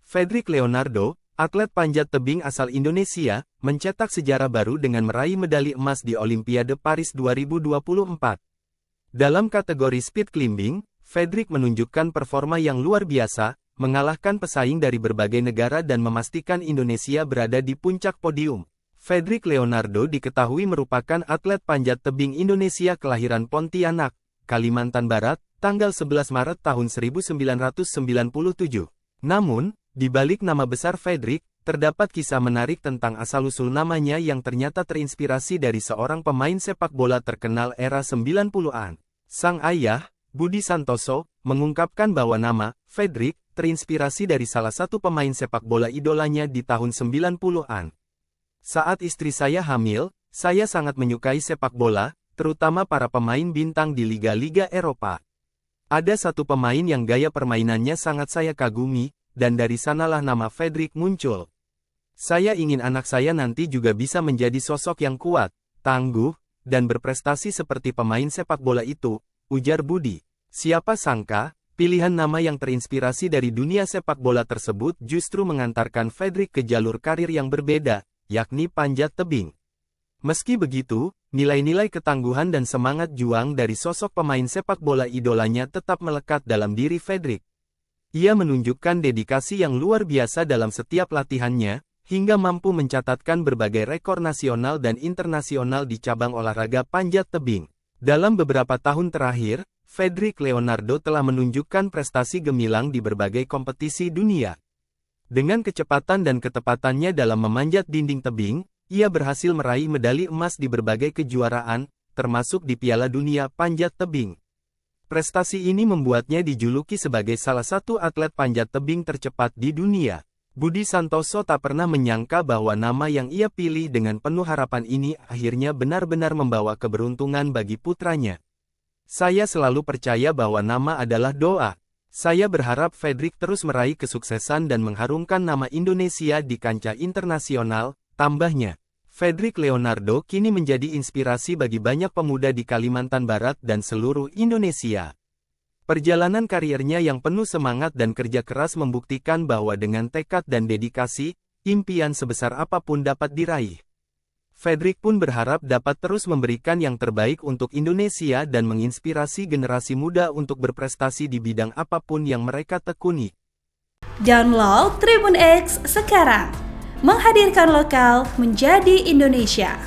Fedrik Leonardo, atlet panjat tebing asal Indonesia, mencetak sejarah baru dengan meraih medali emas di Olimpiade Paris 2024. Dalam kategori speed climbing, Fedrik menunjukkan performa yang luar biasa, mengalahkan pesaing dari berbagai negara dan memastikan Indonesia berada di puncak podium. Fedrik Leonardo diketahui merupakan atlet panjat tebing Indonesia kelahiran Pontianak, Kalimantan Barat, tanggal 11 Maret tahun 1997. Namun, di balik nama besar Fedrik, terdapat kisah menarik tentang asal-usul namanya yang ternyata terinspirasi dari seorang pemain sepak bola terkenal era 90-an. Sang ayah, Budi Santoso, mengungkapkan bahwa nama Fedrik terinspirasi dari salah satu pemain sepak bola idolanya di tahun 90-an. Saat istri saya hamil, saya sangat menyukai sepak bola, terutama para pemain bintang di liga-liga Eropa. Ada satu pemain yang gaya permainannya sangat saya kagumi, dan dari sanalah nama Fedrik muncul. Saya ingin anak saya nanti juga bisa menjadi sosok yang kuat, tangguh, dan berprestasi seperti pemain sepak bola itu, ujar Budi. Siapa sangka, pilihan nama yang terinspirasi dari dunia sepak bola tersebut justru mengantarkan Fedrik ke jalur karir yang berbeda, yakni panjat tebing. Meski begitu, nilai-nilai ketangguhan dan semangat juang dari sosok pemain sepak bola idolanya tetap melekat dalam diri Fedrik. Ia menunjukkan dedikasi yang luar biasa dalam setiap latihannya, hingga mampu mencatatkan berbagai rekor nasional dan internasional di cabang olahraga panjat tebing. Dalam beberapa tahun terakhir, Fedrik Leonardo telah menunjukkan prestasi gemilang di berbagai kompetisi dunia. Dengan kecepatan dan ketepatannya dalam memanjat dinding tebing, ia berhasil meraih medali emas di berbagai kejuaraan, termasuk di Piala Dunia Panjat Tebing. Prestasi ini membuatnya dijuluki sebagai salah satu atlet panjat tebing tercepat di dunia. Budi Santoso tak pernah menyangka bahwa nama yang ia pilih dengan penuh harapan ini akhirnya benar-benar membawa keberuntungan bagi putranya. Saya selalu percaya bahwa nama adalah doa. Saya berharap Fedrik terus meraih kesuksesan dan mengharumkan nama Indonesia di kancah internasional, tambahnya. Fedrik Leonardo kini menjadi inspirasi bagi banyak pemuda di Kalimantan Barat dan seluruh Indonesia. Perjalanan karirnya yang penuh semangat dan kerja keras membuktikan bahwa dengan tekad dan dedikasi, impian sebesar apapun dapat diraih. Fedrik pun berharap dapat terus memberikan yang terbaik untuk Indonesia dan menginspirasi generasi muda untuk berprestasi di bidang apapun yang mereka tekuni. Download Tribun X sekarang. Menghadirkan lokal menjadi Indonesia.